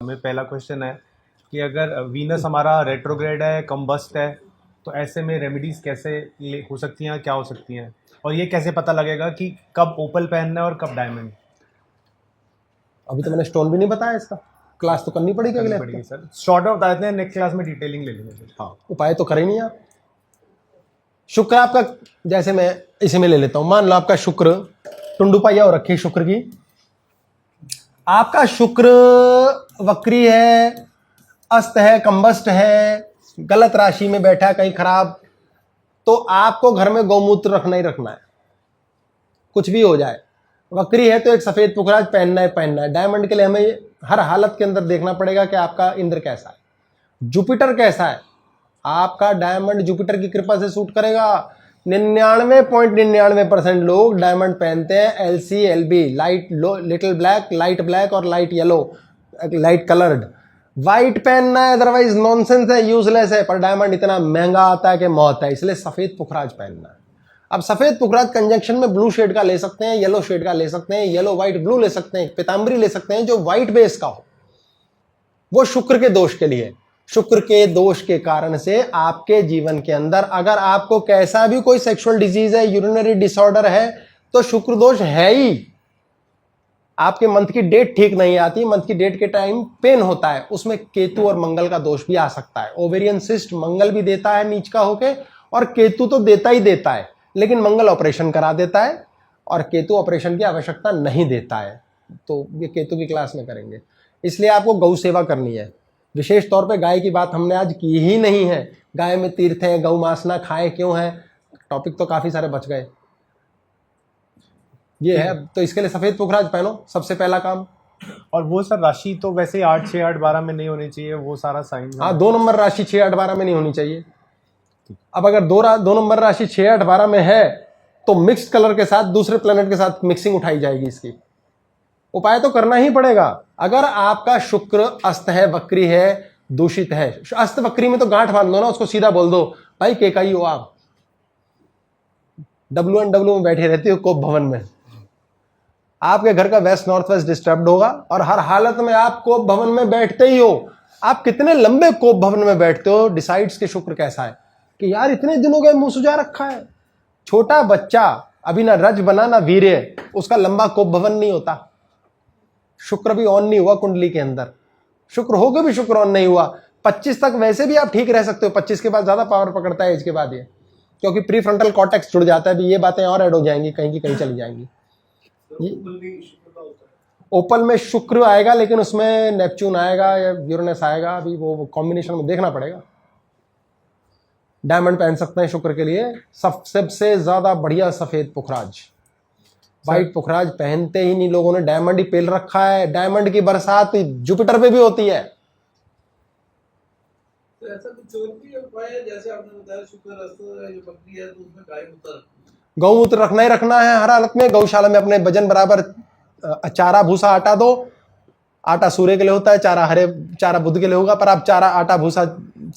हमें पहला क्वेश्चन है कि अगर वीनस हमारा रेट्रोग्रेड है, कम्बस्ट है, तो ऐसे में रेमेडीज कैसे हो सकती हैं, क्या हो सकती हैं, और ये कैसे पता लगेगा कि कब ओपल पहनना है और कब डायमंड? अभी तो मैंने स्टोन भी नहीं बताया, इसका क्लास तो करनी पड़ेगी अगले हफ्ते। सर शॉर्ट में बता देते हैं, नेक्स्ट क्लास में डिटेलिंग ले लेंगे। हाँ, उपाय तो करे नहीं आप। शुक्र आपका, जैसे मैं इसे में ले लेता हूं, मान लो आपका शुक्र टुंडू पाइया हो रखी है शुक्र की, आपका शुक्र वक्री है, अस्त है, कंबस्ट है, गलत राशि में बैठा है कहीं खराब, तो आपको घर में गौमूत्र रखना ही रखना है, कुछ भी हो जाए। वक्री है तो एक सफेद पुखराज पहनना है। डायमंड के लिए हमें हर हालत के अंदर देखना पड़ेगा कि आपका इंद्र कैसा है, जुपिटर कैसा है। आपका डायमंड जुपिटर की कृपा से सूट करेगा। 99.99% लोग डायमंड पहनते हैं LC LB, light little black, light black और light yellow, light coloured. White पहनना है, अदरवाइज नॉनसेंस है, यूजलेस है, पर डायमंड इतना महंगा आता है कि मौत है, इसलिए सफेद पुखराज पहनना है। अब सफेद पुखराज कंजंक्शन में ब्लू शेड का ले सकते हैं, येलो शेड का ले सकते हैं, येलो व्हाइट ब्लू ले सकते हैं, पीतांबरी ले सकते हैं, जो व्हाइट बेस का हो। वो शुक्र के दोष के लिए, शुक्र के दोष के कारण से आपके जीवन के अंदर अगर आपको कैसा भी कोई सेक्सुअल डिजीज है, यूरिनरी डिसऑर्डर है, तो शुक्र दोष है ही। आपके मंथ की डेट ठीक नहीं आती, मंथ की डेट के टाइम पेन होता है, उसमें केतु और मंगल का दोष भी आ सकता है। ओवेरियन सिस्ट मंगल भी देता है नीच का होके, और केतु तो देता ही देता है, लेकिन मंगल ऑपरेशन करा देता है और केतु ऑपरेशन की आवश्यकता नहीं देता है। तो ये केतु की क्लास में करेंगे। इसलिए आपको गौ सेवा करनी है। विशेष तौर पे गाय की बात हमने आज की ही नहीं है। गाय में तीर्थ है, गौ मांस ना खाए क्यों है, टॉपिक तो काफी सारे बच गए। ये है, तो इसके लिए सफेद पुखराज पहनो, सबसे पहला काम। और वो सर राशि तो वैसे 8, 6, 8, 12 में नहीं होनी चाहिए, वो सारा साइन। हाँ, 2 नंबर राशि 6, 8, 12 में नहीं होनी चाहिए। अब अगर दो नंबर राशि 6, 8, 12 में है, तो मिक्स्ड कलर के साथ दूसरे प्लेनेट के साथ मिक्सिंग उठाई जाएगी इसकी। उपाय तो करना ही पड़ेगा। अगर आपका शुक्र अस्त है, वक्री है, दूषित है, अस्त वक्री में तो गांठ बांध दो ना, उसको सीधा बोल दो, भाई केकाई हो आप, WNW में बैठे रहते हो कोप भवन में। आपके घर का वेस्ट नॉर्थ वेस्ट डिस्टर्ब्ड होगा, और हर हालत में आप कोप भवन में बैठते ही हो। आप कितने लंबे कोप भवन में बैठते हो डिसाइड्स के शुक्र कैसा है, कि यार इतने दिनों गए मुंह सुजा रखा है। छोटा बच्चा अभी ना रज बना ना वीर्य, उसका लंबा कोप भवन नहीं होता। शुक्र भी ऑन नहीं हुआ कुंडली के अंदर, शुक्र होकर भी शुक्र ऑन नहीं हुआ। 25 तक वैसे भी आप ठीक रह सकते हो, 25 के बाद ज्यादा पावर पकड़ता है एज के बाद ये, क्योंकि प्री फ्रंटल कॉर्टेक्स जुड़ जाता है। भी ये बातें और ऐड हो जाएंगी, कहीं की कहीं चली जाएंगी। ओपल में शुक्र आएगा, लेकिन उसमें नेपच्यून आएगा या यूरेनस आएगा, अभी वो कॉम्बिनेशन में देखना पड़ेगा। डायमंड पहन सकते हैं शुक्र के लिए। सबसे ज्यादा बढ़िया सफेद पुखराज, व्हाइट पुखराज पहनते ही नहीं लोगों ने, डायमंड ही पेल रखा है। डायमंड की बरसात जुपिटर पे भी होती है। तो ऐसा कुछ और भी उपाय है, जैसे आपने बताया शुक्र अस्त जो बकरी है तो उसमें गाय मूत्र, गौमूत्र रखना ही रखना है हर हालत में। गौशाला में अपने वजन बराबर चारा भूसा आटा दो। आटा सूर्य के लिए होता है, चारा बुध के लिए होगा, पर आप चारा आटा भूसा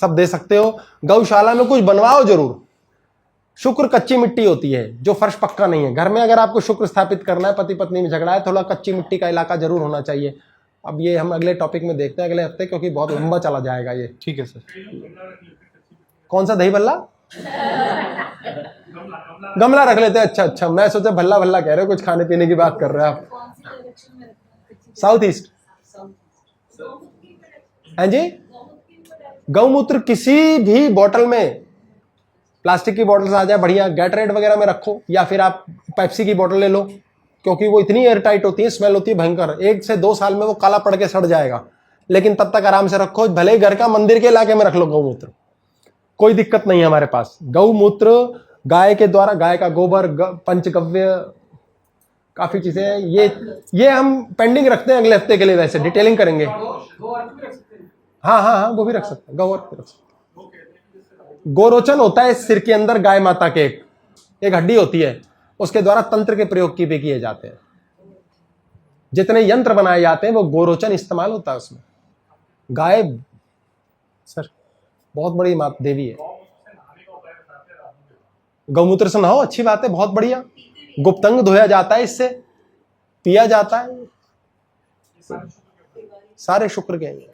सब दे सकते हो। गौशाला में कुछ बनवाओ जरूर। शुक्र कच्ची मिट्टी होती है, जो फर्श पक्का नहीं है। घर में अगर आपको शुक्र स्थापित करना है, पति पत्नी में झगड़ा है, थोड़ा कच्ची मिट्टी का इलाका जरूर होना चाहिए। अब ये हम अगले टॉपिक में देखते हैं अगले हफ्ते, क्योंकि बहुत लंबा चला जाएगा ये। ठीक है सर। कौन सा दही भल्ला? गमला रख लेते हैं। अच्छा, मैं सोचा भल्ला भल्ला कह रहे हो, कुछ खाने पीने की बात कर रहे हैं आप। साउथ ईस्ट, हाँ जी। गौमूत्र किसी भी बोतल में, प्लास्टिक की बोतल से आ जाए बढ़िया, गैटरेड वगैरह में रखो, या फिर आप पेप्सी की बोतल ले लो, क्योंकि वो इतनी एयर टाइट होती है, स्मेल होती है भयंकर। 1 से 2 साल में वो काला पड़ के सड़ जाएगा, लेकिन तब तक आराम से रखो। भले ही घर का मंदिर के इलाके में रख लो गौमूत्र, कोई दिक्कत नहीं है हमारे पास। गौमूत्र गाय के द्वारा, गाय का गोबर, पंचगव्य, काफी चीजें हैं। ये हम पेंडिंग रखते हैं अगले हफ्ते के लिए, वैसे डिटेलिंग करेंगे। हाँ, वो भी रख सकते हैं, गौर भी रख सकते हैं। गोरोचन होता है सिर के अंदर, गाय माता के एक हड्डी होती है, उसके द्वारा तंत्र के प्रयोग भी किए जाते हैं। जितने यंत्र बनाए जाते हैं वो गोरोचन इस्तेमाल होता है उसमें। गाय सर बहुत बड़ी माता देवी है। गौमूत्र से नहाओ, अच्छी बात है, बहुत बढ़िया। गुप्तंग धोया जाता है इससे, पिया जाता है। सारे शुक्र के हैं ये।